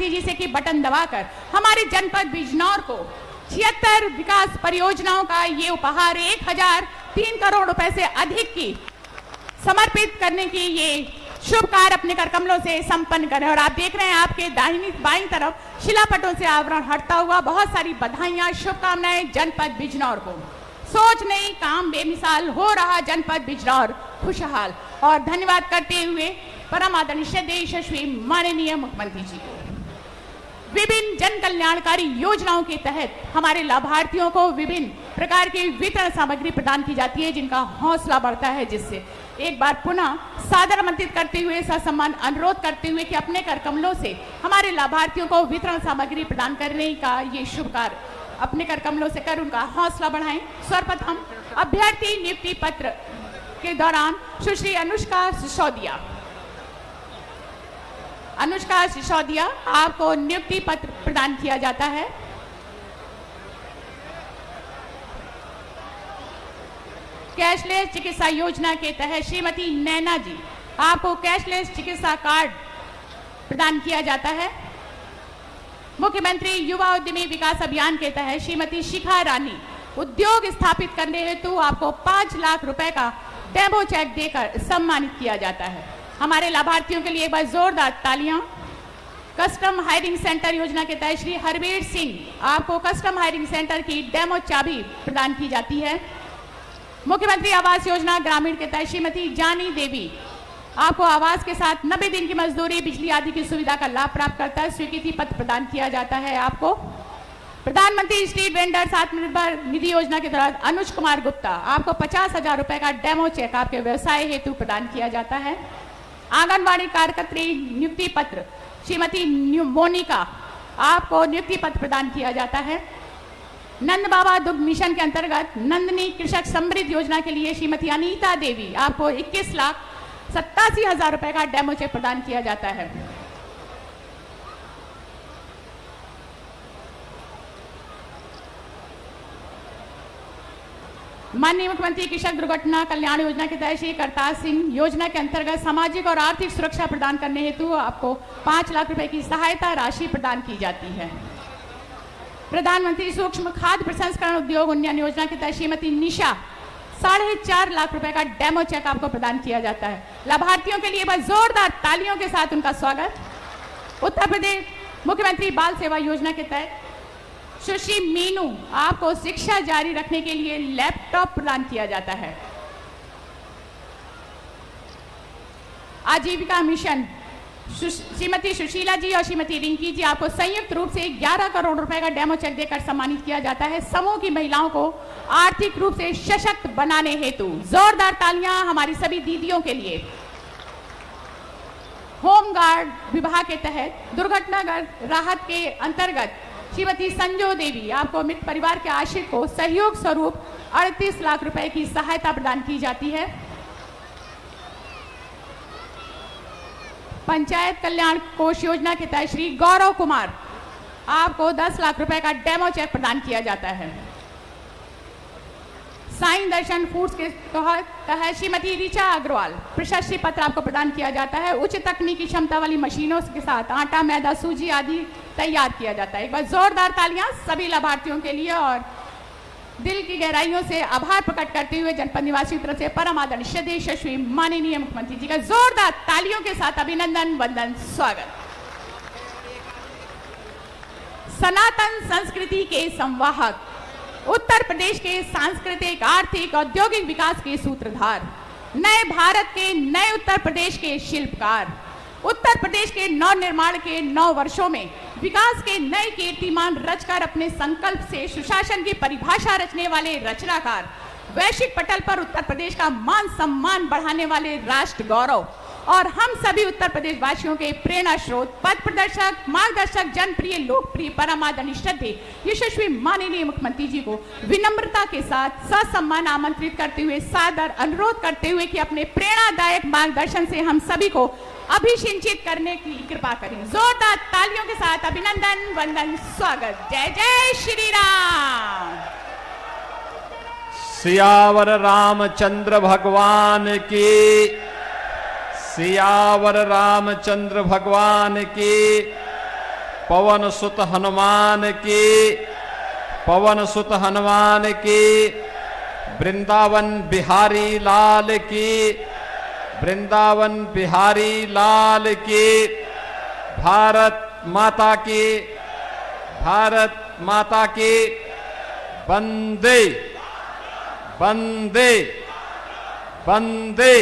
तेजी से कि बटन दबाकर हमारे जनपद बिजनौर को 76 विकास परियोजनाओं का ये उपहार 1003 करोड़ रुपए से अधिक की समर्पित करने की ये शुभ कार्य अपने कर कमलों से संपन्न करें। और आप देख रहे हैं आपके दाहिनी बाईं तरफ शिलापटों से आवरण हटता हुआ बहुत सारी बधाइयां, शुभकामनाएं जनपद बिजनौर को। सोच नहीं, काम बेमिसाल, हो रहा जनपद बिजनौर खुशहाल। और धन्यवाद करते हुए परम आदरणीय श्रद्धेय यशस्वी माननीय मुख्यमंत्री जी को। विभिन्न जन कल्याणकारी योजनाओं के तहत हमारे लाभार्थियों को विभिन्न प्रकार की वितरण सामग्री प्रदान की जाती है, जिनका हौसला बढ़ता है, जिससे एक बार पुनः सादर आमंत्रित करते हुए ससम्मान अनुरोध करते हुए कि अपने कर कमलों से हमारे लाभार्थियों को वितरण सामग्री प्रदान करने का ये शुभ कार्य अपने कर कमलों से कर उनका हौसला बढ़ाएं। सर्वप्रथम अभ्यर्थी नियुक्ति पत्र के दौरान सुश्री अनुष्का सिसोदिया आपको नियुक्ति पत्र प्रदान किया जाता है। कैशलेस चिकित्सा योजना के तहत श्रीमती नैना जी आपको कैशलेस चिकित्सा कार्ड प्रदान किया जाता है। मुख्यमंत्री युवा उद्यमी विकास अभियान के तहत श्रीमती शिखा रानी उद्योग स्थापित करने हेतु आपको 5 लाख रुपए का डेमो चेक देकर सम्मानित किया जाता है। हमारे लाभार्थियों के लिए एक बार जोरदार तालियां। कस्टम हायरिंग सेंटर योजना के तहत श्री हरवीर सिंह आपको कस्टम हायरिंग सेंटर की डेमो चाबी प्रदान की जाती है। मुख्यमंत्री आवास योजना ग्रामीण के तहत श्रीमती जानी देवी आपको आवास के साथ 90 दिन की मजदूरी, बिजली आदि की सुविधा का लाभ प्राप्त करता है, स्वीकृति पत्र प्रदान किया जाता है। आपको प्रधानमंत्री स्ट्रीट वेंडर्स आत्मनिर्भर निधि योजना के तहत अनुज कुमार गुप्ता आपको 50,000 रुपए का डेमो चेक आपके व्यवसाय हेतु प्रदान किया जाता है। आंगनबाड़ी कार्यकर्त्री नियुक्ति पत्र श्रीमती मोनिका आपको नियुक्ति पत्र प्रदान किया जाता है। नंद बाबा दुग्ध मिशन के अंतर्गत नंदनी कृषक समृद्ध योजना के लिए श्रीमती अनीता देवी आपको 21,87,000 रुपए का डेमो चेक प्रदान किया जाता है। माननीय मुख्यमंत्री कृषक दुर्घटना कल्याण योजना के तहत श्री करतार सिंह योजना के अंतर्गत सामाजिक और आर्थिक सुरक्षा प्रदान करने हेतु आपको 5 लाख रुपए की सहायता राशि प्रदान की जाती है। प्रधानमंत्री सूक्ष्म खाद्य प्रसंस्करण उद्योग उन्नयन योजना के तहत श्रीमती निशा 4.5 लाख रुपए का डेमो चेक आपको प्रदान किया जाता है। लाभार्थियों के लिए बस जोरदार तालियों के साथ उनका स्वागत। उत्तर प्रदेश मुख्यमंत्री बाल सेवा योजना के तहत सुश्री मीनू आपको शिक्षा जारी रखने के लिए लैपटॉप प्रदान किया जाता है। आजीविका मिशन श्रीमती सुशीला जी और श्रीमती रिंकी जी आपको संयुक्त रूप से 11 करोड़ रुपए का डेमो चेक देकर सम्मानित किया जाता है, समूह की महिलाओं को आर्थिक रूप से सशक्त बनाने हेतु। जोरदार तालियां हमारी सभी दीदियों के लिए। होमगार्ड विभाग के तहत दुर्घटना राहत के अंतर्गत श्रीमती संजो देवी आपको मृत परिवार के आश्रित को सहयोग स्वरूप 38 लाख रुपए की सहायता प्रदान की जाती है। पंचायत कल्याण कोष योजना के तहत श्री गौरव कुमार आपको 10 लाख रुपए का डेमो चेक प्रदान किया जाता है। साईं दर्शन फूड्स के तहत श्रीमती ऋचा अग्रवाल प्रशस्ति पत्र आपको प्रदान किया जाता है। उच्च तकनीकी क्षमता वाली मशीनों के साथ आटा, मैदा, सूजी आदि तैयार किया जाता है। एक बार जोरदार तालियां सभी लाभार्थियों के लिए। और दिल की गहराइयों से आभार प्रकट करते हुए जनपद निवासियों की तरफ से परम आदरणीय श्रद्धेय यशस्वी माननीय मुख्यमंत्री जी का जोरदार तालियों के साथ अभिनंदन, वंदन, स्वागत। सनातन संस्कृति के संवाहक, उत्तर प्रदेश के सांस्कृतिक, आर्थिक, औद्योगिक विकास के सूत्रधार, नए भारत के, नए उत्तर प्रदेश के शिल्पकार, उत्तर प्रदेश के नव निर्माण के 9 वर्षों में विकास के नए कीर्तिमान रचकर अपने संकल्प से सुशासन की परिभाषा रचने वाले रचनाकार, वैश्विक पटल पर उत्तर प्रदेश का मान सम्मान बढ़ाने वाले राष्ट्र गौरव और हम सभी उत्तर प्रदेश वासियों के प्रेरणा स्रोत, पथ प्रदर्शक, मार्गदर्शक, जनप्रिय, लोकप्रिय, परम आदरणीय श्रद्धेय यशस्वी माननीय मुख्यमंत्री जी को विनम्रता के साथ ससम्मान आमंत्रित करते हुए सादर अनुरोध करते हुए कि अपने प्रेरणादायक मार्गदर्शन से हम सभी को अभिषिंचित करने की कृपा करें। जोरदार तालियों के साथ अभिनंदन, वंदन, स्वागत। जय जय श्री राम। सियावर रामचंद्र भगवान की, सियावर रामचंद्र भगवान की। पवन सुत हनुमान की, पवन सुत हनुमान की, वृंदावन बिहारी लाल की, वृंदावन बिहारी लाल की, भारत माता की, भारत माता की, वंदे वंदे वंदे।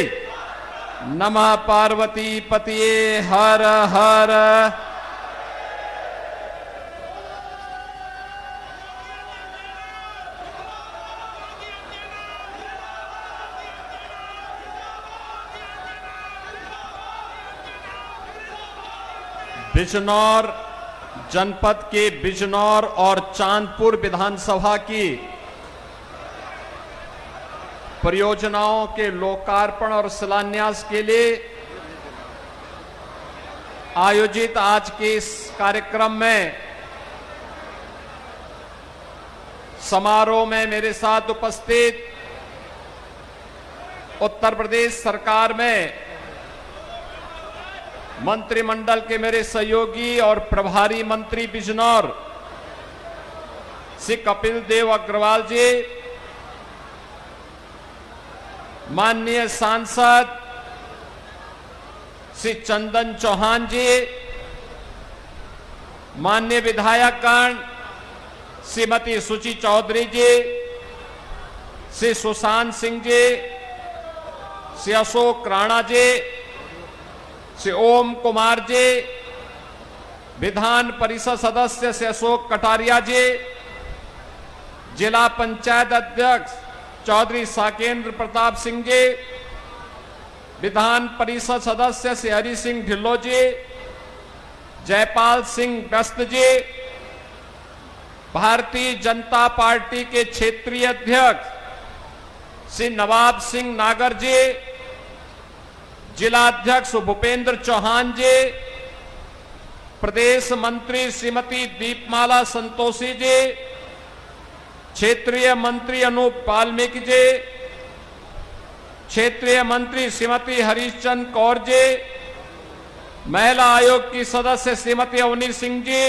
नमः पार्वती पतिये हर हर। बिजनौर जनपद के बिजनौर और चांदपुर विधानसभा की परियोजनाओं के लोकार्पण और शिलान्यास के लिए आयोजित आज के इस कार्यक्रम में समारोह में मेरे साथ उपस्थित उत्तर प्रदेश सरकार में मंत्रिमंडल के मेरे सहयोगी और प्रभारी मंत्री बिजनौर श्री कपिल देव अग्रवाल जी, माननीय सांसद श्री चंदन चौहान जी, माननीय विधायकगण श्रीमती सुची चौधरी जी, श्री सुशांत सिंह जी, श्री अशोक राणा जी, श्री ओम कुमार जी, विधान परिषद सदस्य श्री अशोक कटारिया जी, जिला पंचायत अध्यक्ष चौधरी साकेंद्र प्रताप सिंह जी, विधान परिषद सदस्य श्री हरि सिंह ढिल्लो जी, जयपाल सिंह व्यस्त जी, भारतीय जनता पार्टी के क्षेत्रीय अध्यक्ष श्री नवाब सिंह नागर जी, जिलाध्यक्ष भूपेंद्र चौहान जी, प्रदेश मंत्री श्रीमती दीपमाला संतोषी जी, क्षेत्रीय मंत्री अनूप वाल्मीकि जी, क्षेत्रीय मंत्री श्रीमती हरीशचंद कौर जी, महिला आयोग की सदस्य श्रीमती अवनी सिंह जी,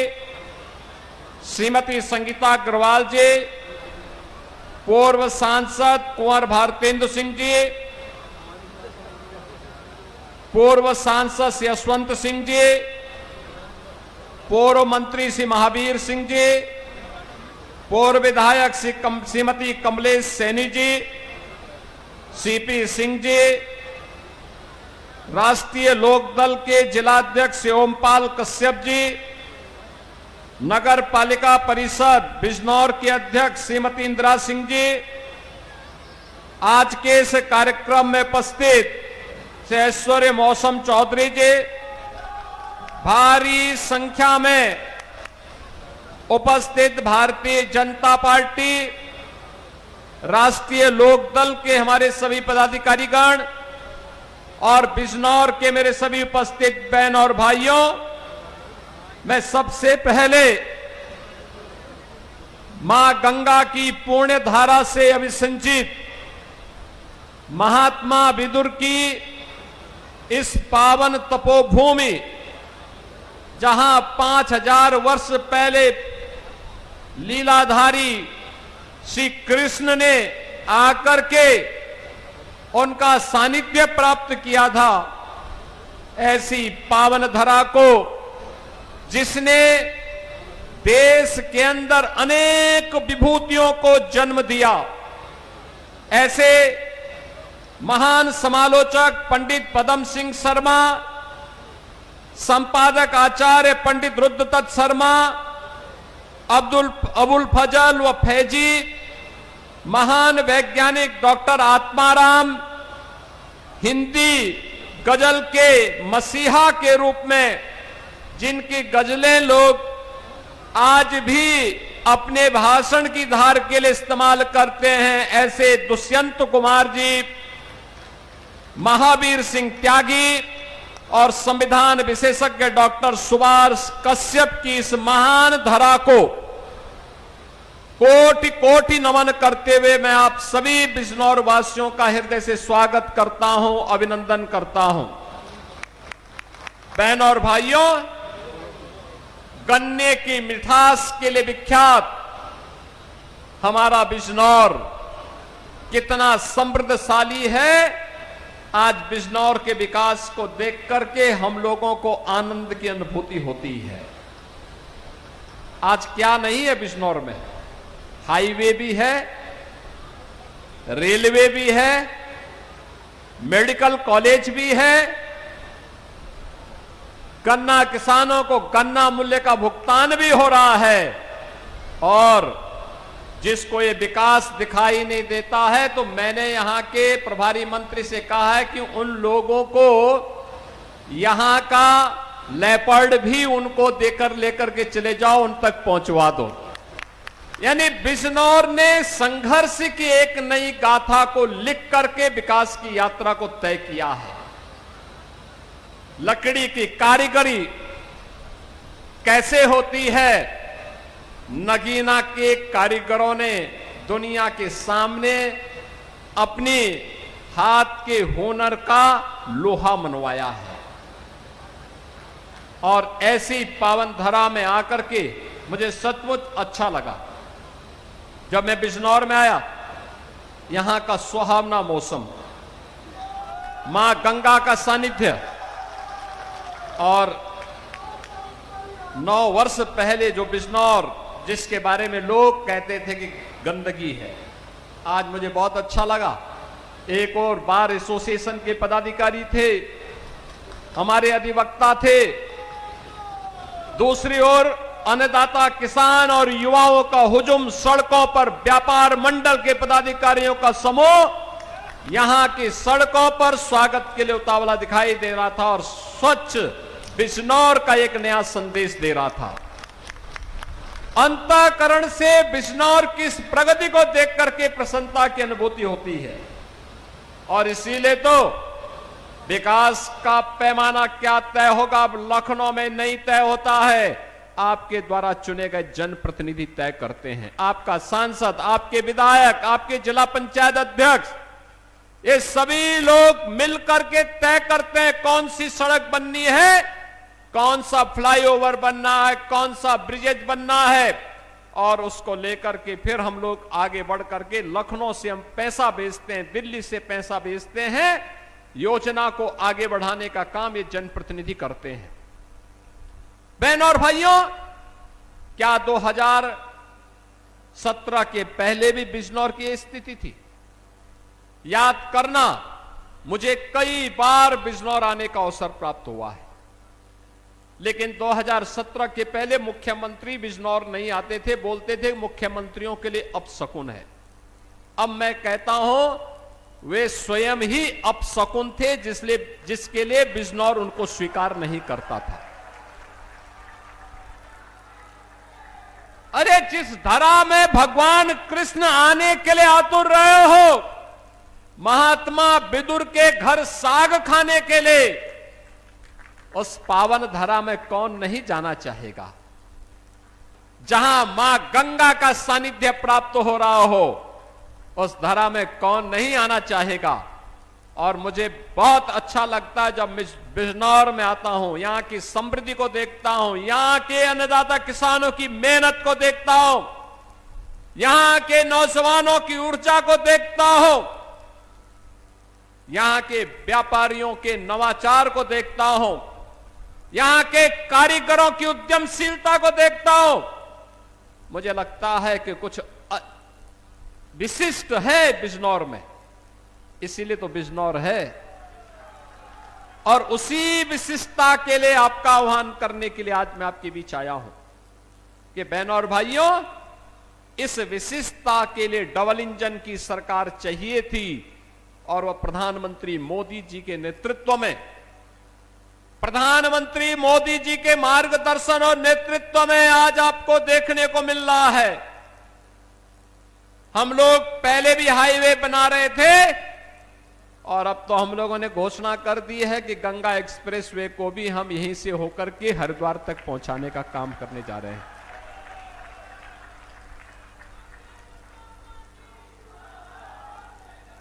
श्रीमती संगीता अग्रवाल जी, पूर्व सांसद कुंवर भारतेंदु सिंह जी, पूर्व सांसद श्री यशवंत सिंह जी, पूर्व मंत्री श्री महावीर सिंह जी, पूर्व विधायक श्रीमती कमलेश सैनी जी, सीपी सिंह जी, राष्ट्रीय लोकदल के जिलाध्यक्ष श्री ओमपाल कश्यप जी, नगर पालिका परिषद बिजनौर के अध्यक्ष श्रीमती इंदिरा सिंह जी, आज के इस कार्यक्रम में उपस्थित श्री ऐश्वर्य मौसम चौधरी जी, भारी संख्या में उपस्थित भारतीय जनता पार्टी, राष्ट्रीय लोकदल के हमारे सभी पदाधिकारीगण और बिजनौर के मेरे सभी उपस्थित बहन और भाइयों, मैं सबसे पहले मां गंगा की पुण्य धारा से अभिसिंचित महात्मा विदुर की इस पावन तपोभूमि, जहां 5000 वर्ष पहले लीलाधारी श्री कृष्ण ने आकर के उनका सानिध्य प्राप्त किया था, ऐसी पावन धरा को जिसने देश के अंदर अनेक विभूतियों को जन्म दिया, ऐसे महान समालोचक पंडित पदम सिंह शर्मा, संपादक आचार्य पंडित रुद्रदत्त शर्मा, अबुल फजल व फैजी, महान वैज्ञानिक डॉक्टर आत्माराम, हिंदी गजल के मसीहा के रूप में जिनकी गजलें लोग आज भी अपने भाषण की धार के लिए इस्तेमाल करते हैं, ऐसे दुष्यंत कुमार जी, महावीर सिंह त्यागी और संविधान विशेषज्ञ डॉक्टर सुभाष कश्यप की इस महान धरा को कोटि कोटि नमन करते हुए मैं आप सभी बिजनौर वासियों का हृदय से स्वागत करता हूं, अभिनंदन करता हूं। बहन और भाइयों, गन्ने की मिठास के लिए विख्यात हमारा बिजनौर कितना समृद्धशाली है। आज बिजनौर के विकास को देख करके हम लोगों को आनंद की अनुभूति होती है। आज क्या नहीं है बिजनौर में? हाईवे भी है, रेलवे भी है, मेडिकल कॉलेज भी है, गन्ना किसानों को गन्ना मूल्य का भुगतान भी हो रहा है। और जिसको ये विकास दिखाई नहीं देता है, तो मैंने यहां के प्रभारी मंत्री से कहा है कि उन लोगों को यहां का लेपर्ड भी उनको देकर लेकर के चले जाओ, उन तक पहुंचवा दो। यानी बिजनौर ने संघर्ष की एक नई गाथा को लिख करके विकास की यात्रा को तय किया है। लकड़ी की कारीगरी कैसे होती है, नगीना के कारीगरों ने दुनिया के सामने अपनी हाथ के हुनर का लोहा मनवाया है। और ऐसी पावन धरा में आकर के मुझे सचमुच अच्छा लगा। जब मैं बिजनौर में आया, यहां का सुहावना मौसम, मां गंगा का सानिध्य, और 9 वर्ष पहले जो बिजनौर जिसके बारे में लोग कहते थे कि गंदगी है, आज मुझे बहुत अच्छा लगा। एक और बार एसोसिएशन के पदाधिकारी थे, हमारे अधिवक्ता थे, दूसरी ओर अन्नदाता किसान और युवाओं का हुजूम, सड़कों पर व्यापार मंडल के पदाधिकारियों का समूह यहां की सड़कों पर स्वागत के लिए उतावला दिखाई दे रहा था और स्वच्छ बिजनौर का एक नया संदेश दे रहा था। अंतःकरण से बिजनौर की इस प्रगति को देख करके प्रसन्नता की अनुभूति होती है। और इसीलिए तो विकास का पैमाना क्या तय होगा, अब लखनऊ में नहीं तय होता है, आपके द्वारा चुने गए जनप्रतिनिधि तय करते हैं। आपका सांसद, आपके विधायक, आपके जिला पंचायत अध्यक्ष, ये सभी लोग मिलकर के तय करते हैं कौन सी सड़क बननी है, कौन सा फ्लाईओवर बनना है, कौन सा ब्रिजेज बनना है। और उसको लेकर के फिर हम लोग आगे बढ़ करके लखनऊ से हम पैसा भेजते हैं, दिल्ली से पैसा भेजते हैं, योजना को आगे बढ़ाने का काम ये जनप्रतिनिधि करते हैं। बहनों और भाइयों, क्या 2017 के पहले भी बिजनौर की स्थिति थी? याद करना, मुझे कई बार बिजनौर आने का अवसर प्राप्त हुआ है, लेकिन 2017 के पहले मुख्यमंत्री बिजनौर नहीं आते थे, बोलते थे मुख्यमंत्रियों के लिए अपशकुन है। अब मैं कहता हूं वे स्वयं ही अपशकुन थे, जिसके लिए बिजनौर उनको स्वीकार नहीं करता था। अरे जिस धरा में भगवान कृष्ण आने के लिए आतुर रहे हो, महात्मा विदुर के घर साग खाने के लिए, उस पावन धरा में कौन नहीं जाना चाहेगा? जहां मां गंगा का सानिध्य प्राप्त हो रहा हो, उस धरा में कौन नहीं आना चाहेगा? और मुझे बहुत अच्छा लगता है जब बिजनौर में आता हूं, यहां की समृद्धि को देखता हूं, यहां के अन्नदाता किसानों की मेहनत को देखता हूं, यहां के नौजवानों की ऊर्जा को देखता हूं, यहां के व्यापारियों के नवाचार को देखता हूं, यहां के कारीगरों की उद्यमशीलता को देखता हूं। मुझे लगता है कि कुछ विशिष्ट है बिजनौर में, इसीलिए तो बिजनौर है। और उसी विशिष्टता के लिए आपका आह्वान करने के लिए आज मैं आपके बीच आया हूं कि बहनों और भाइयों, इस विशिष्टता के लिए डबल इंजन की सरकार चाहिए थी, और वह प्रधानमंत्री मोदी जी के नेतृत्व में, प्रधानमंत्री मोदी जी के मार्गदर्शन और नेतृत्व में आज आपको देखने को मिल रहा है। हम लोग पहले भी हाईवे बना रहे थे, और अब तो हम लोगों ने घोषणा कर दी है कि गंगा एक्सप्रेसवे को भी हम यहीं से होकर के हरिद्वार तक पहुंचाने का काम करने जा रहे हैं।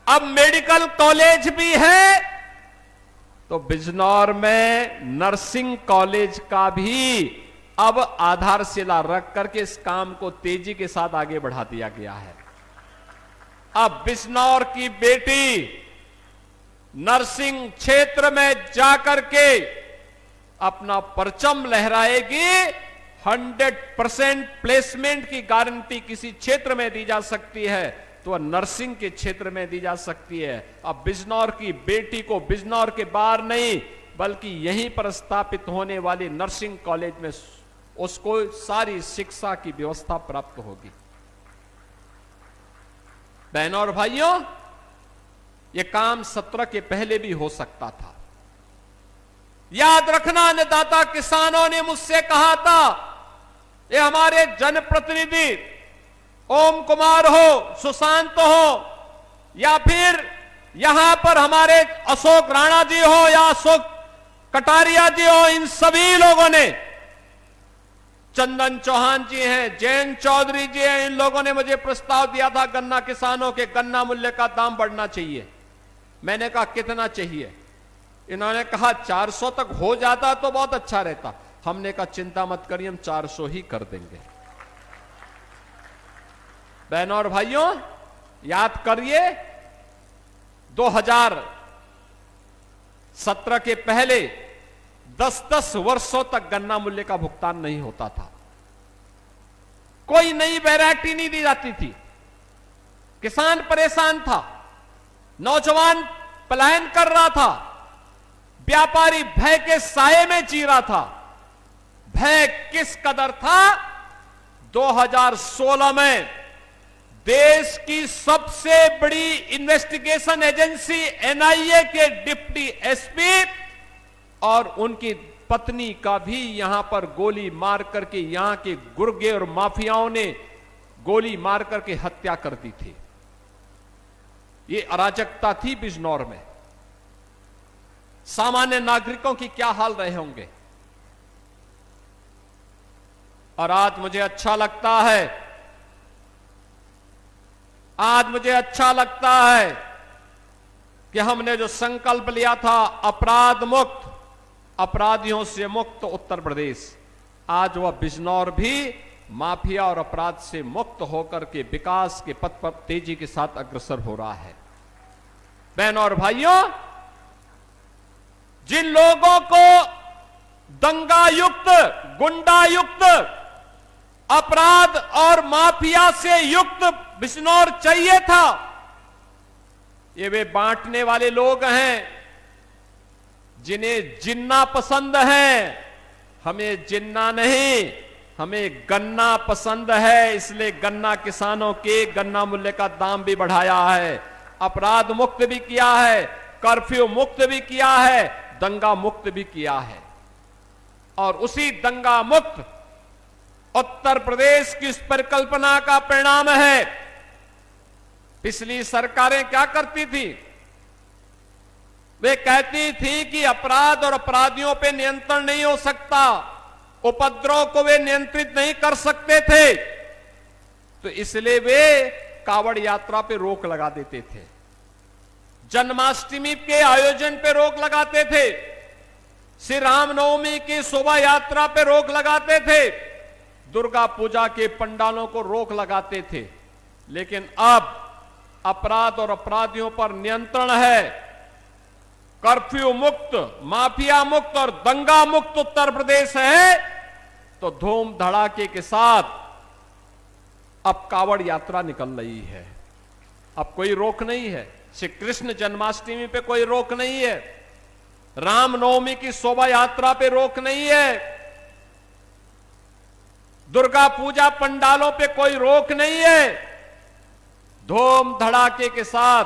अब मेडिकल कॉलेज भी है, तो बिजनौर में नर्सिंग कॉलेज का भी अब आधारशिला रख करके इस काम को तेजी के साथ आगे बढ़ा दिया गया है। अब बिजनौर की बेटी नर्सिंग क्षेत्र में जाकर के अपना परचम लहराएगी। 100% प्लेसमेंट की गारंटी किसी क्षेत्र में दी जा सकती है तो वह नर्सिंग के क्षेत्र में दी जा सकती है। अब बिजनौर की बेटी को बिजनौर के बाहर नहीं बल्कि यहीं पर स्थापित होने वाली नर्सिंग कॉलेज में उसको सारी शिक्षा की व्यवस्था प्राप्त होगी। बहनों और भाइयों, यह काम सत्र के पहले भी हो सकता था। याद रखना, अन्नदाता किसानों ने मुझसे कहा था, ये हमारे जनप्रतिनिधि ओम कुमार हो, सुशांत हो, या फिर यहां पर हमारे अशोक राणा जी हो या अशोक कटारिया जी हो, इन सभी लोगों ने, चंदन चौहान जी हैं, जयंत चौधरी जी हैं, इन लोगों ने मुझे प्रस्ताव दिया था गन्ना किसानों के गन्ना मूल्य का दाम बढ़ना चाहिए। मैंने कहा कितना चाहिए? इन्होंने कहा 400 तक हो जाता तो बहुत अच्छा रहता। हमने कहा चिंता मत करिए, हम 400 ही कर देंगे। बहनों और भाइयों, याद करिए 2017 के पहले 10-10 वर्षों तक गन्ना मूल्य का भुगतान नहीं होता था। कोई नई वैरायटी नहीं दी जाती थी। किसान परेशान था, नौजवान पलायन कर रहा था, व्यापारी भय के साये में जी रहा था। भय किस कदर था? 2016 में देश की सबसे बड़ी इन्वेस्टिगेशन एजेंसी एनआईए के डिप्टी एसपी और उनकी पत्नी का भी यहां पर गोली मार करके यहां के गुर्गे और माफियाओं ने गोली मार करके हत्या कर दी थी। ये अराजकता थी बिजनौर में। सामान्य नागरिकों की क्या हाल रहे होंगे। और आज मुझे अच्छा लगता है कि हमने जो संकल्प लिया था अपराध मुक्त, अपराधियों से मुक्त उत्तर प्रदेश, आज वह बिजनौर भी माफिया और अपराध से मुक्त होकर के विकास के पथ पर तेजी के साथ अग्रसर हो रहा है। बहनों और भाइयों, जिन लोगों को दंगायुक्त, गुंडायुक्त, अपराध और माफिया से युक्त बिजनौर चाहिए था, ये वे बांटने वाले लोग हैं जिन्हें जिन्ना पसंद है। हमें जिन्ना नहीं, हमें गन्ना पसंद है, इसलिए गन्ना किसानों के गन्ना मूल्य का दाम भी बढ़ाया है, अपराध मुक्त भी किया है, कर्फ्यू मुक्त भी किया है, दंगा मुक्त भी किया है। और उसी दंगा मुक्त उत्तर प्रदेश की इस परिकल्पना का परिणाम है। पिछली सरकारें क्या करती थी? वे कहती थी कि अपराध और अपराधियों पे नियंत्रण नहीं हो सकता, उपद्रव को वे नियंत्रित नहीं कर सकते थे, तो इसलिए वे कावड़ यात्रा पे रोक लगा देते थे, जन्माष्टमी के आयोजन पे रोक लगाते थे, श्री रामनवमी की शोभा यात्रा पे रोक लगाते थे, दुर्गा पूजा के पंडालों को रोक लगाते थे। लेकिन अब अपराध और अपराधियों पर नियंत्रण है, कर्फ्यू मुक्त, माफिया मुक्त और दंगा मुक्त उत्तर प्रदेश है, तो धूम धड़ाके के साथ अब कावड़ यात्रा निकल रही है। अब कोई रोक नहीं है, श्री कृष्ण जन्माष्टमी पे कोई रोक नहीं है, रामनवमी की शोभा यात्रा पे रोक नहीं है, दुर्गा पूजा पंडालों पे कोई रोक नहीं है। धूम धड़ाके के साथ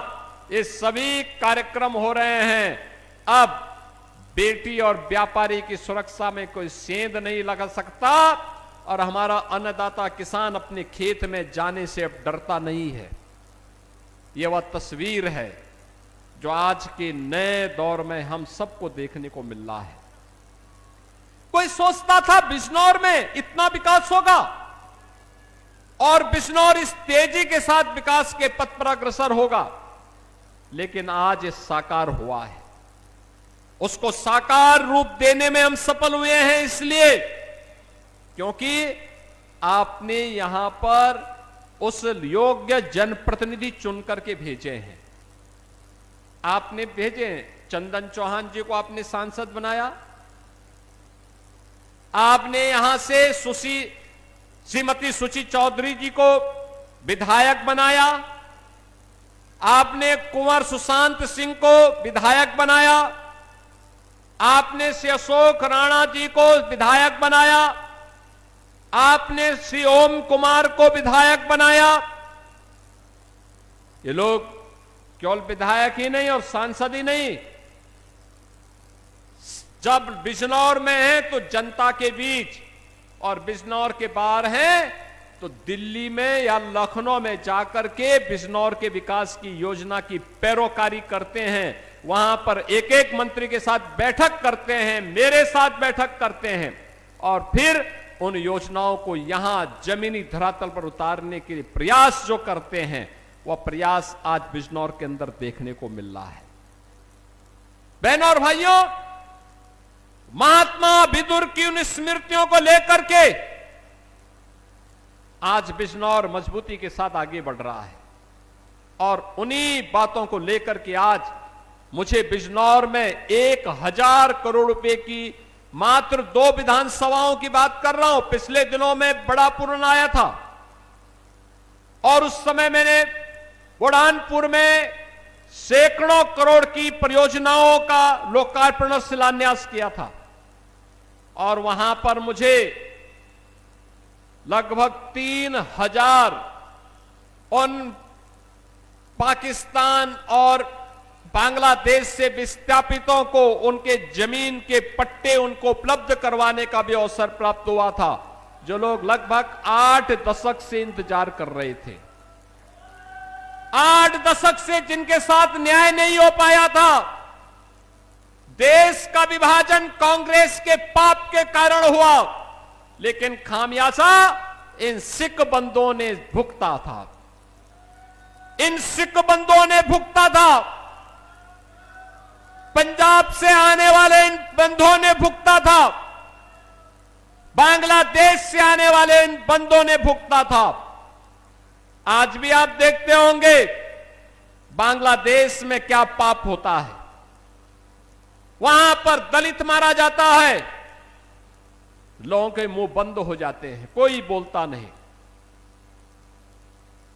ये सभी कार्यक्रम हो रहे हैं। अब बेटी और व्यापारी की सुरक्षा में कोई सेंध नहीं लगा सकता और हमारा अन्नदाता किसान अपने खेत में जाने से अब डरता नहीं है। यह वह तस्वीर है जो आज के नए दौर में हम सबको देखने को मिल रहा है। कोई सोचता था बिजनौर में इतना विकास होगा और बिजनौर इस तेजी के साथ विकास के पथ पर अग्रसर होगा, लेकिन आज ये साकार हुआ है। उसको साकार रूप देने में हम सफल हुए हैं, इसलिए क्योंकि आपने यहां पर उस योग्य जनप्रतिनिधि चुन करके भेजे हैं। आपने भेजे हैं, चंदन चौहान जी को आपने सांसद बनाया, आपने यहां से श्रीमती सुची चौधरी जी को विधायक बनाया, आपने कुंवर सुशांत सिंह को विधायक बनाया, आपने श्री अशोक राणा जी को विधायक बनाया, आपने श्री ओम कुमार को विधायक बनाया। ये लोग केवल विधायक ही नहीं और सांसद ही नहीं, जब बिजनौर में है तो जनता के बीच, और बिजनौर के बाहर हैं तो दिल्ली में या लखनऊ में जाकर के बिजनौर के विकास की योजना की पैरोकारी करते हैं। वहां पर एक एक मंत्री के साथ बैठक करते हैं, मेरे साथ बैठक करते हैं, और फिर उन योजनाओं को यहां जमीनी धरातल पर उतारने के लिए प्रयास जो करते हैं, वह प्रयास आज बिजनौर के अंदर देखने को मिल रहा है। बहनों और भाइयों, महात्मा विदुर की उन स्मृतियों को लेकर के आज बिजनौर मजबूती के साथ आगे बढ़ रहा है, और उन्हीं बातों को लेकर के आज मुझे बिजनौर में 1000 करोड़ रुपए की मात्र 2 विधानसभाओं की बात कर रहा हूं। पिछले दिनों में बड़ा पूर्ण आया था और उस समय मैंने बुरहानपुर में सैकड़ों करोड़ की परियोजनाओं का लोकार्पण और शिलान्यास किया था, और वहां पर मुझे लगभग 3000 उन पाकिस्तान और बांग्लादेश से विस्थापितों को उनके जमीन के पट्टे उनको उपलब्ध करवाने का भी अवसर प्राप्त हुआ था, जो लोग लगभग 8 दशक से इंतजार कर रहे थे। 8 दशक से जिनके साथ न्याय नहीं हो पाया था। देश का विभाजन कांग्रेस के पाप के कारण हुआ, लेकिन खामियाजा इन सिख बंधुओं ने भुगता था। इन सिख बंधुओं ने भुगता था, पंजाब से आने वाले इन बंधुओं ने भुगता था, बांग्लादेश से आने वाले इन बंधुओं ने भुगता था। आज भी आप देखते होंगे बांग्लादेश में क्या पाप होता है। वहां पर दलित मारा जाता है, लोगों के मुंह बंद हो जाते हैं, कोई बोलता नहीं।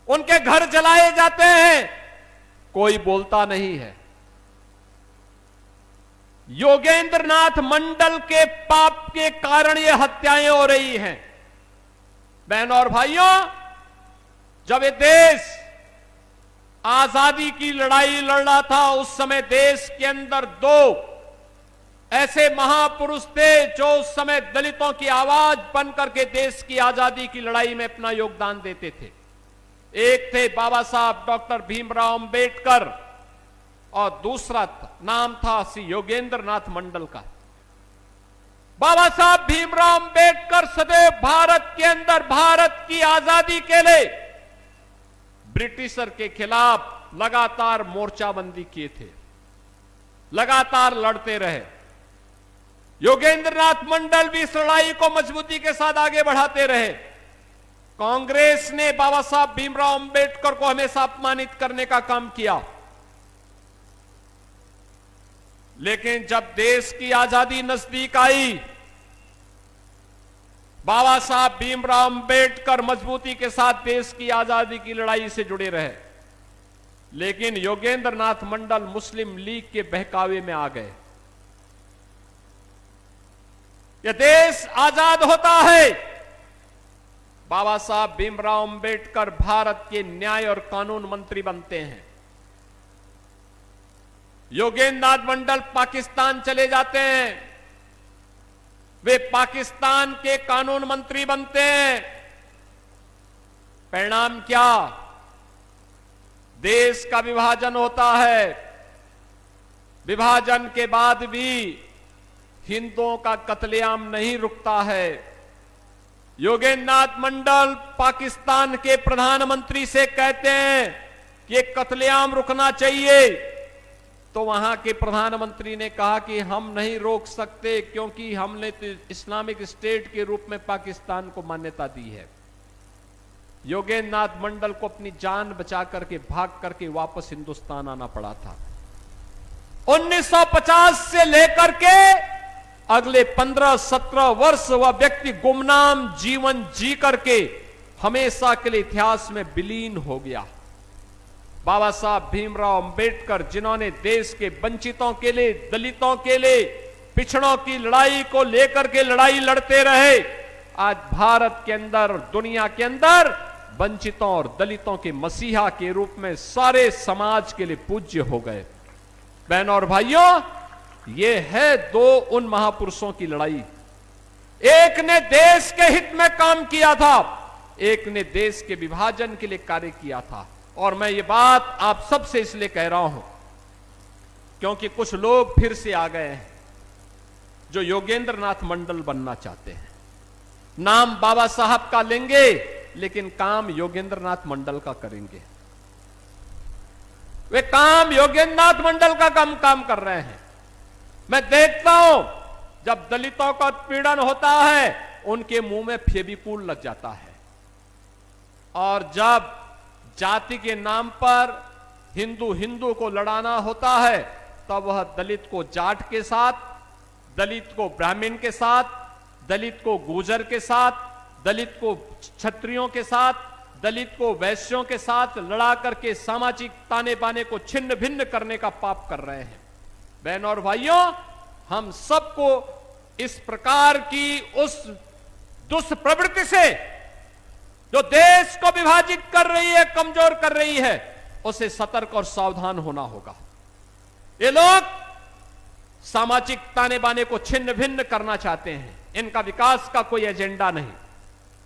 उनके घर जलाए जाते हैं, कोई बोलता नहीं है। योगेंद्र नाथ मंडल के पाप के कारण ये हत्याएं हो रही हैं। बहनों और भाइयों, जब ये देश आजादी की लड़ाई लड़ रहा था, उस समय देश के अंदर 2 ऐसे महापुरुष थे जो उस समय दलितों की आवाज बन करके देश की आजादी की लड़ाई में अपना योगदान देते थे। एक थे बाबा साहब डॉक्टर भीमराव अंबेडकर, और दूसरा नाम था श्री योगेंद्र नाथ मंडल का। बाबा साहब भीमराव अंबेडकर सदैव भारत के अंदर भारत की आजादी के लिए ब्रिटिशर के खिलाफ लगातार मोर्चाबंदी किए थे, लगातार लड़ते रहे। योगेंद्र नाथ मंडल भी इस लड़ाई को मजबूती के साथ आगे बढ़ाते रहे। कांग्रेस ने बाबा साहब भीमराव अंबेडकर को हमेशा अपमानित करने का काम किया, लेकिन जब देश की आजादी नजदीक आई, बाबा साहब भीमराव अंबेडकर मजबूती के साथ देश की आजादी की लड़ाई से जुड़े रहे। लेकिन योगेंद्र नाथ मंडल मुस्लिम लीग के बहकावे में आ गए। यह देश आजाद होता है, बाबा साहब भीमराव अंबेडकर भारत के न्याय और कानून मंत्री बनते हैं। योगेंद्र नाथ मंडल पाकिस्तान चले जाते हैं, वे पाकिस्तान के कानून मंत्री बनते हैं। परिणाम क्या? देश का विभाजन होता है। विभाजन के बाद भी हिंदुओं का कत्लेआम नहीं रुकता है। योगेंद्र नाथ मंडल पाकिस्तान के प्रधानमंत्री से कहते हैं कि ये कत्लेआम रुकना चाहिए। तो वहां के प्रधानमंत्री ने कहा कि हम नहीं रोक सकते क्योंकि हमने तो इस्लामिक स्टेट के रूप में पाकिस्तान को मान्यता दी है। योगेंद्र नाथ मंडल को अपनी जान बचा करके भाग करके वापस हिंदुस्तान आना पड़ा था। 1950 से लेकर के अगले 15-17 वर्ष वह व्यक्ति गुमनाम जीवन जी करके हमेशा के लिए इतिहास में विलीन हो गया। बाबा साहब भीमराव अंबेडकर, जिन्होंने देश के वंचितों के लिए, दलितों के लिए, पिछड़ों की लड़ाई को लेकर के लड़ाई लड़ते रहे, आज भारत के अंदर, दुनिया के अंदर वंचितों और दलितों के मसीहा के रूप में सारे समाज के लिए पूज्य हो गए। बहनों और भाइयों, ये है दो उन महापुरुषों की लड़ाई। एक ने देश के हित में काम किया था, एक ने देश के विभाजन के लिए कार्य किया था। और मैं ये बात आप सबसे इसलिए कह रहा हूं क्योंकि कुछ लोग फिर से आ गए हैं जो योगेंद्र नाथ मंडल बनना चाहते हैं। नाम बाबा साहब का लेंगे लेकिन काम योगेंद्र नाथ मंडल का करेंगे। वे काम योगेंद्र नाथ मंडल का काम कर रहे हैं। मैं देखता हूं जब दलितों का उत्पीड़न होता है उनके मुंह में फेविकोल लग जाता है, और जब जाति के नाम पर हिंदू को लड़ाना होता है तब वह दलित को जाट के साथ, दलित को ब्राह्मण के साथ, दलित को गुर्जर के साथ, दलित को क्षत्रियों के साथ, दलित को वैश्यों के साथ लड़ा करके सामाजिक ताने बाने को छिन्न भिन्न करने का पाप कर रहे हैं। बहनों और भाइयों, हम सबको इस प्रकार की उस दुष्प्रवृत्ति से जो देश को विभाजित कर रही है, कमजोर कर रही है, उसे सतर्क और सावधान होना होगा। ये लोग सामाजिक ताने बाने को छिन्न भिन्न करना चाहते हैं। इनका विकास का कोई एजेंडा नहीं,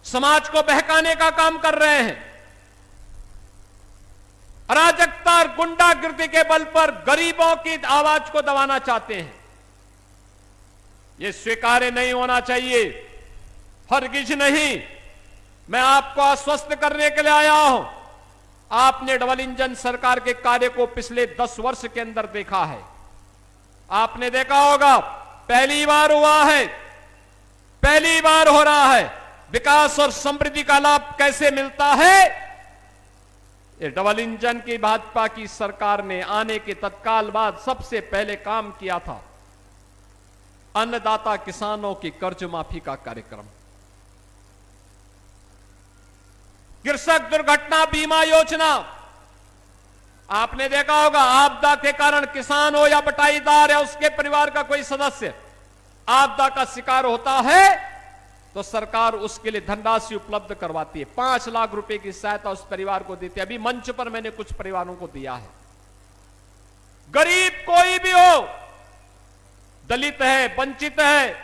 समाज को बहकाने का काम कर रहे हैं। अराजकता और गुंडागिर्दी के बल पर गरीबों की आवाज को दबाना चाहते हैं। यह स्वीकार्य नहीं होना चाहिए, हरगिज नहीं। मैं आपको आश्वस्त करने के लिए आया हूं। आपने डबल इंजन सरकार के कार्य को पिछले 10 वर्ष के अंदर देखा है। आपने देखा होगा, पहली बार हुआ है, पहली बार हो रहा है। विकास और समृद्धि का लाभ कैसे मिलता है? ये डबल इंजन की भाजपा की सरकार ने आने के तत्काल बाद सबसे पहले काम किया था अन्नदाता किसानों की कर्ज माफी का कार्यक्रम, कृषक दुर्घटना बीमा योजना। आपने देखा होगा, आपदा के कारण किसान हो या बटाईदार या उसके परिवार का कोई सदस्य आपदा का शिकार होता है तो सरकार उसके लिए धनराशि उपलब्ध करवाती है। 5 लाख रुपए की सहायता उस परिवार को देती है। अभी मंच पर मैंने कुछ परिवारों को दिया है। गरीब कोई भी हो, दलित है, वंचित है,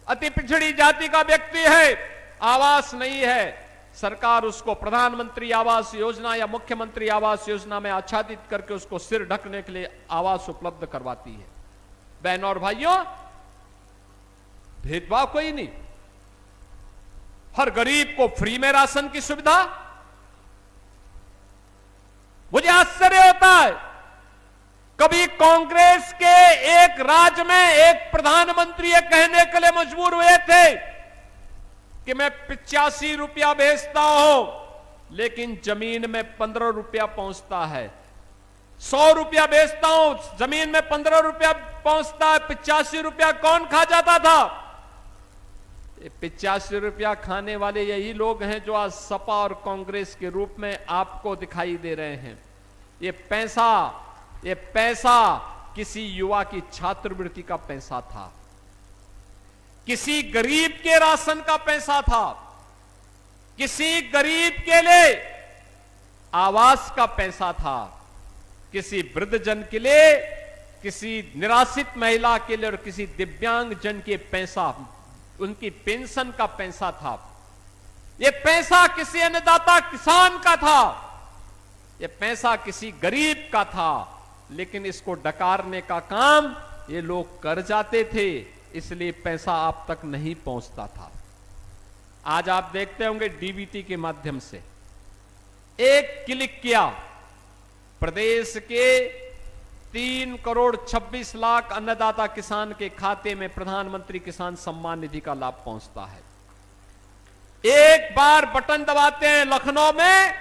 अति पिछड़ी जाति का व्यक्ति है, आवास नहीं है, सरकार उसको प्रधानमंत्री आवास योजना या मुख्यमंत्री आवास योजना में आच्छादित करके उसको सिर ढकने के लिए आवास उपलब्ध करवाती है। बहनों और भाइयों, भेदभाव कोई नहीं, हर गरीब को फ्री में राशन की सुविधा। मुझे आश्चर्य होता है, कभी कांग्रेस के एक राज्य में एक प्रधानमंत्री ये कहने के लिए मजबूर हुए थे कि मैं 85 रुपया बेचता हूं लेकिन जमीन में 15 रुपया पहुंचता है। 100 रुपया बेचता हूं, जमीन में 15 रुपया पहुंचता है। 85 रुपया कौन खा जाता था? 85 रुपया खाने वाले यही लोग हैं जो आज सपा और कांग्रेस के रूप में आपको दिखाई दे रहे हैं। ये पैसा किसी युवा की छात्रवृत्ति का पैसा था, किसी गरीब के राशन का पैसा था, किसी गरीब के लिए आवास का पैसा था, किसी वृद्धजन के लिए, किसी निराश्रित महिला के लिए और किसी दिव्यांग जन के पैसा, उनकी पेंशन का पैसा था। यह पैसा किसी अन्नदाता किसान का था, यह पैसा किसी गरीब का था, लेकिन इसको डकारने का काम ये लोग कर जाते थे, इसलिए पैसा आप तक नहीं पहुंचता था। आज आप देखते होंगे डीबीटी के माध्यम से एक क्लिक किया, प्रदेश के 3,26,00,000 अन्नदाता किसान के खाते में प्रधानमंत्री किसान सम्मान निधि का लाभ पहुंचता है। एक बार बटन दबाते हैं लखनऊ में,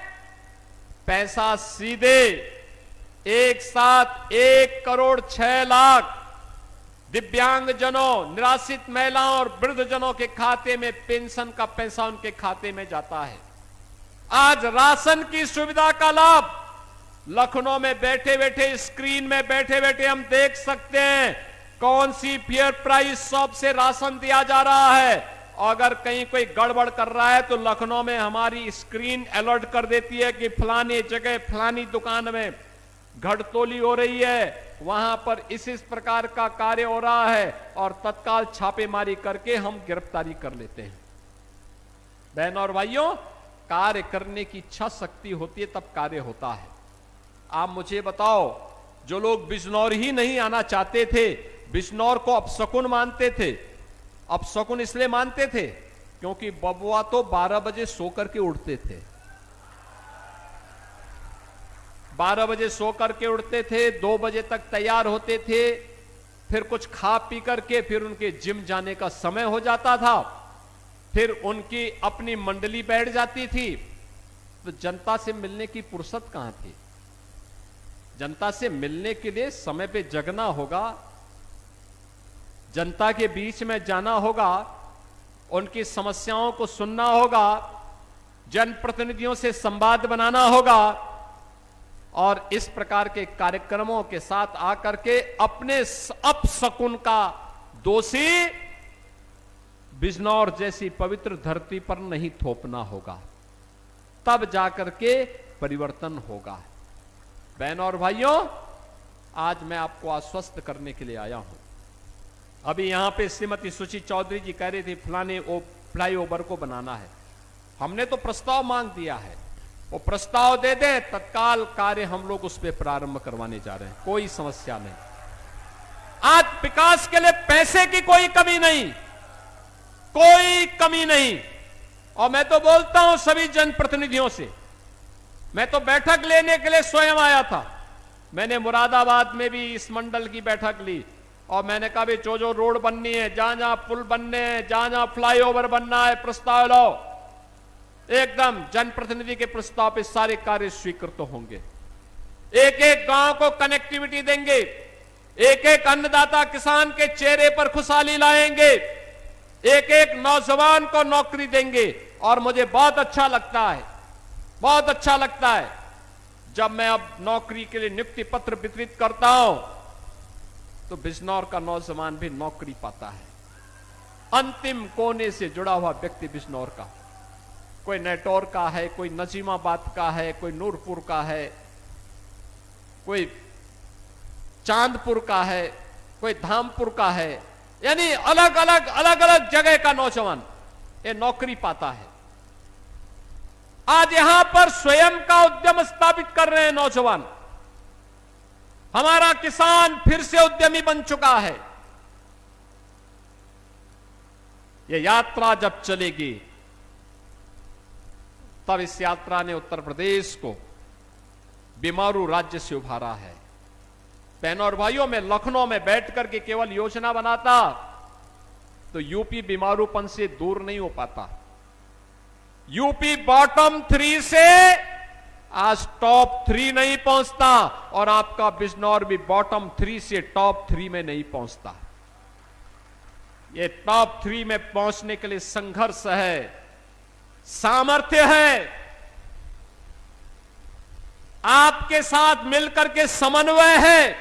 पैसा सीधे एक साथ 1,06,00,000 दिव्यांगजनों, निराश्रित महिलाओं और वृद्धजनों के खाते में पेंशन का पैसा उनके खाते में जाता है। आज राशन की सुविधा का लाभ लखनऊ में बैठे बैठे, स्क्रीन में बैठे बैठे हम देख सकते हैं कौन सी फेयर प्राइस शॉप से राशन दिया जा रहा है। और अगर कहीं कोई गड़बड़ कर रहा है तो लखनऊ में हमारी स्क्रीन अलर्ट कर देती है कि फलानी जगह फलानी दुकान में घटतोली हो रही है, वहां पर इस प्रकार का कार्य हो रहा है, और तत्काल छापेमारी करके हम गिरफ्तारी कर लेते हैं। बहनों और भाइयों, कार्य करने की इच्छा शक्ति होती है तब कार्य होता है। आप मुझे बताओ, जो लोग बिजनौर ही नहीं आना चाहते थे, बिजनौर को अपशकुन मानते थे, अपशकुन इसलिए मानते थे क्योंकि बबुआ तो 12 बजे सो करके उठते थे, 12 बजे सो करके उठते थे, 2 बजे तक तैयार होते थे, फिर कुछ खा पी करके फिर उनके जिम जाने का समय हो जाता था, फिर उनकी अपनी मंडली बैठ जाती थी। तो जनता से मिलने की फुर्सत कहां थी? जनता से मिलने के लिए समय पे जगना होगा, जनता के बीच में जाना होगा, उनकी समस्याओं को सुनना होगा, जनप्रतिनिधियों से संवाद बनाना होगा, और इस प्रकार के कार्यक्रमों के साथ आकर के अपने अपशकुन का दोषी बिजनौर जैसी पवित्र धरती पर नहीं थोपना होगा, तब जाकर के परिवर्तन होगा। बहनों और भाइयों, आज मैं आपको आश्वस्त करने के लिए आया हूं। अभी यहां पे श्रीमती सुची चौधरी जी कह रही थी फलाने फ्लाईओवर को बनाना है, हमने तो प्रस्ताव मांग दिया है, वो प्रस्ताव दे दे, तत्काल कार्य हम लोग उस पर प्रारंभ करवाने जा रहे हैं, कोई समस्या नहीं। आज विकास के लिए पैसे की कोई कमी नहीं, कोई कमी नहीं। और मैं तो बोलता हूं सभी जनप्रतिनिधियों से, मैं तो बैठक लेने के लिए स्वयं आया था, मैंने मुरादाबाद में भी इस मंडल की बैठक ली, और मैंने कहा भी जो रोड बननी है, जहां जहां पुल बनने हैं, जहां जहां फ्लाईओवर बनना है, प्रस्ताव लाओ। एकदम जनप्रतिनिधि के प्रस्ताव पे सारे कार्य स्वीकृत होंगे। एक एक गांव को कनेक्टिविटी देंगे, एक एक अन्नदाता किसान के चेहरे पर खुशहाली लाएंगे, एक एक नौजवान को नौकरी देंगे। और मुझे बहुत अच्छा लगता है, बहुत अच्छा लगता है जब मैं अब नौकरी के लिए नियुक्ति पत्र वितरित करता हूं तो बिजनौर का नौजवान भी नौकरी पाता है। अंतिम कोने से जुड़ा हुआ व्यक्ति बिजनौर का, कोई नेटौर का है, कोई नजीमाबाद का है, कोई नूरपुर का है, कोई चांदपुर का है, कोई धामपुर का है, यानी अलग अलग जगह का नौजवान ये नौकरी पाता है। आज यहां पर स्वयं का उद्यम स्थापित कर रहे हैं नौजवान। हमारा किसान फिर से उद्यमी बन चुका है। यह यात्रा जब चलेगी तब इस यात्रा ने उत्तर प्रदेश को बीमारू राज्य से उभारा है। बहनों और भाइयों, मैं लखनऊ में बैठ करके केवल योजना बनाता तो यूपी बीमारूपन से दूर नहीं हो पाता। यूपी बॉटम 3 से आज टॉप 3 नहीं पहुंचता, और आपका बिजनौर भी बॉटम 3 से टॉप 3 में नहीं पहुंचता। ये टॉप 3 में पहुंचने के लिए संघर्ष है, सामर्थ्य है, आपके साथ मिलकर के समन्वय है,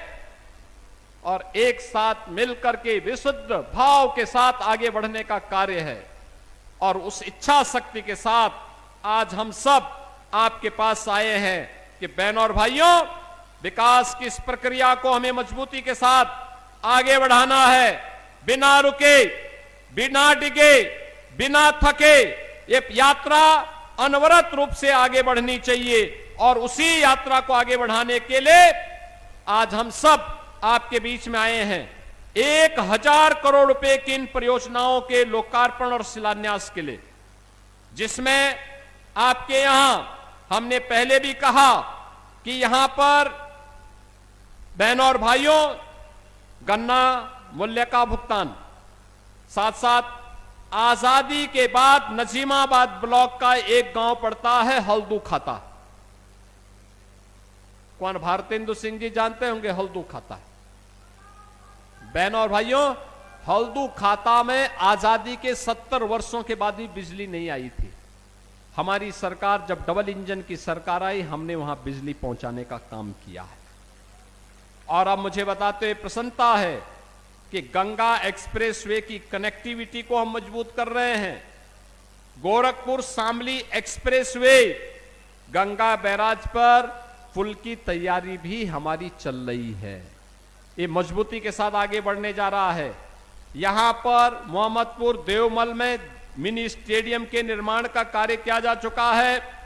और एक साथ मिलकर के विशुद्ध भाव के साथ आगे बढ़ने का कार्य है। और उस इच्छा शक्ति के साथ आज हम सब आपके पास आए हैं कि बहनों और भाइयों, विकास की इस प्रक्रिया को हमें मजबूती के साथ आगे बढ़ाना है, बिना रुके, बिना डिगे, बिना थके। ये यात्रा अनवरत रूप से आगे बढ़नी चाहिए, और उसी यात्रा को आगे बढ़ाने के लिए आज हम सब आपके बीच में आए हैं। 1000 करोड़ रुपए की इन परियोजनाओं के लोकार्पण और शिलान्यास के लिए, जिसमें आपके यहां हमने पहले भी कहा कि यहां पर बहनों और भाइयों, गन्ना मूल्य का भुगतान, साथ साथ आजादी के बाद नजीमाबाद ब्लॉक का एक गांव पड़ता है हल्दू खाता। कौन? भारतेंदु सिंह जी जानते होंगे हल्दू खाता। बहनों और भाइयों, हल्दू खाता में आजादी के 70 वर्षों के बाद भी बिजली नहीं आई थी। हमारी सरकार, जब डबल इंजन की सरकार आई, हमने वहां बिजली पहुंचाने का काम किया है। और अब मुझे बताते हुए प्रसन्नता है कि गंगा एक्सप्रेसवे की कनेक्टिविटी को हम मजबूत कर रहे हैं। गोरखपुर शामली एक्सप्रेसवे, गंगा बैराज पर पुल की तैयारी भी हमारी चल रही है। ये मजबूती के साथ आगे बढ़ने जा रहा है। यहां पर मोहम्मदपुर देवमल में मिनी स्टेडियम के निर्माण का कार्य किया जा चुका है।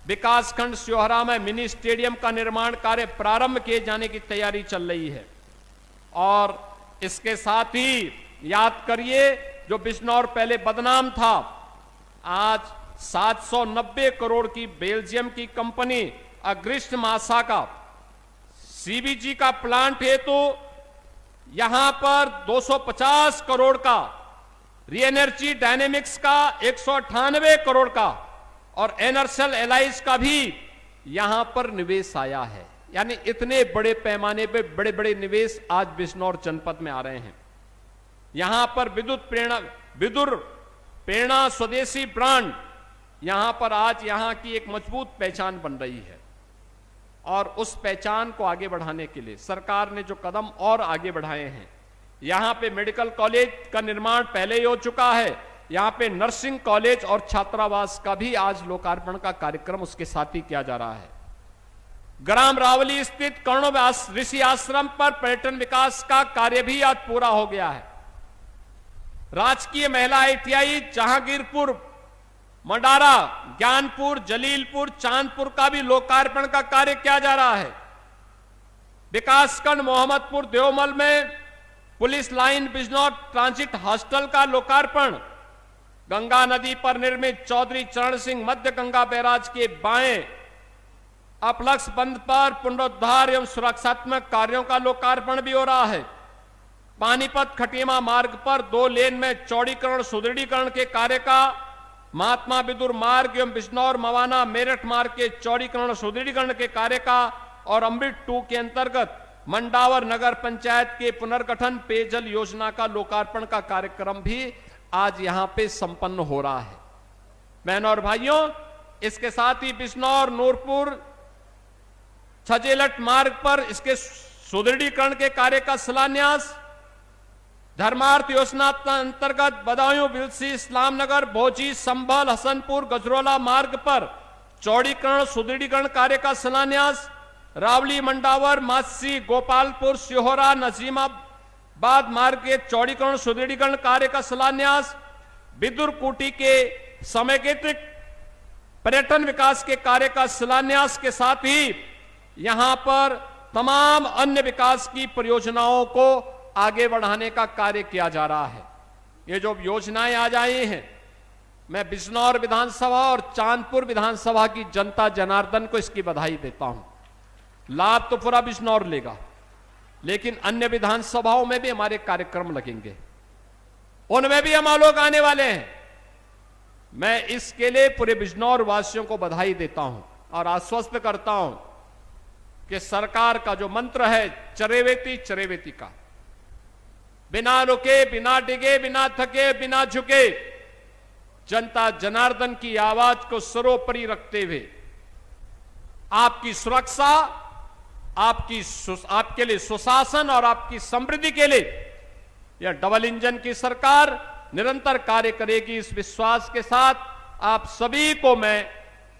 विकासखंड स्योहरा में मिनी स्टेडियम का निर्माण कार्य प्रारंभ किए जाने की तैयारी चल रही है। और इसके साथ ही याद करिए, जो बिजनौर पहले बदनाम था, आज 790 करोड़ की बेल्जियम की कंपनी अग्रिस्ट मासा का सीबीजी का प्लांट है, तो यहां पर 250 करोड़ का, री एनर्जी डायनेमिक्स का 198 करोड़ का और एनर्सल एलाइज का भी यहां पर निवेश आया है। यानी इतने बड़े पैमाने पे बड़े बड़े निवेश आज बिजनौर जनपद में आ रहे हैं। यहां पर विदुर प्रेरणा स्वदेशी ब्रांड, यहां पर आज यहां की एक मजबूत पहचान बन रही है। और उस पहचान को आगे बढ़ाने के लिए सरकार ने जो कदम और आगे बढ़ाए हैं, यहां पे मेडिकल कॉलेज का निर्माण पहले ही हो चुका है। यहां पे नर्सिंग कॉलेज और छात्रावास का भी आज लोकार्पण का कार्यक्रम उसके साथ ही किया जा रहा है। ग्राम रावली स्थित कर्ण ऋषि आश्रम पर पर्यटन विकास का कार्य भी आज पूरा हो गया है। राजकीय महिला ITI जहांगीरपुर, मंडारा, ज्ञानपुर, जलीलपुर, चांदपुर का भी लोकार्पण का कार्य किया जा रहा है। विकासखंड मोहम्मदपुर देवमल में police line Bijnor transit hostel का लोकार्पण, गंगा नदी पर निर्मित चौधरी चरण सिंह मध्य गंगा बैराज के बाएं अपलक्ष बंद पर पुनरुद्धार एवं सुरक्षात्मक कार्यों का लोकार्पण भी हो रहा है। पानीपत खटीमा मार्ग पर 2 लेन में चौड़ीकरण सुदृढ़ीकरण के कार्य का, महात्मा विदुर मार्ग एवं बिजनौर मवाना मेरठ मार्ग के चौड़ीकरण सुदृढ़ीकरण के कार्य का और अमृत 2 के अंतर्गत मंडावर नगर पंचायत के पुनर्गठन पेयजल योजना का लोकार्पण का कार्यक्रम भी आज यहां पे संपन्न हो रहा है। बहनों और भाइयों, इसके साथ ही बिजनौर नूरपुर छजेलट मार्ग पर इसके सुदृढ़ीकरण के कार्य का शिलान्यास, धर्मार्थ योजना अंतर्गत बदायूं बिलसी इस्लामनगर भोजी संभल हसनपुर गजरोला मार्ग पर चौड़ीकरण सुदृढ़ीकरण कार्य का शिलान्यास, रावली मंडावर मासी गोपालपुर सिहोरा नजीमाबाद मार्ग के चौड़ीकरण सुदृढ़ीकरण कार्य का शिलान्यास, विदुर कुटी के समेकित पर्यटन विकास के कार्य का शिलान्यास के साथ ही यहां पर तमाम अन्य विकास की परियोजनाओं को आगे बढ़ाने का कार्य किया जा रहा है। ये जो योजनाएं आज आई हैं, मैं बिजनौर विधानसभा और चांदपुर विधानसभा की जनता जनार्दन को इसकी बधाई देता हूं। लाभ तो पूरा बिजनौर लेगा, लेकिन अन्य विधानसभाओं में भी हमारे कार्यक्रम लगेंगे, उनमें भी हम लोग आने वाले हैं। मैं इसके लिए पूरे बिजनौर वासियों को बधाई देता हूं और आश्वस्त करता हूं कि सरकार का जो मंत्र है चरेवेती चरेवेती का, बिना रुके, बिना डिगे, बिना थके, बिना झुके, जनता जनार्दन की आवाज को सर्वोपरि रखते हुए आपकी सुरक्षा, आपके लिए सुशासन और आपकी समृद्धि के लिए यह डबल इंजन की सरकार निरंतर कार्य करेगी। इस विश्वास के साथ आप सभी को मैं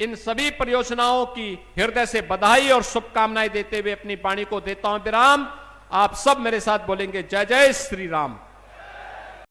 इन सभी परियोजनाओं की हृदय से बधाई और शुभकामनाएं देते हुए अपनी वाणी को देता हूं विराम। आप सब मेरे साथ बोलेंगे जय जय श्री राम।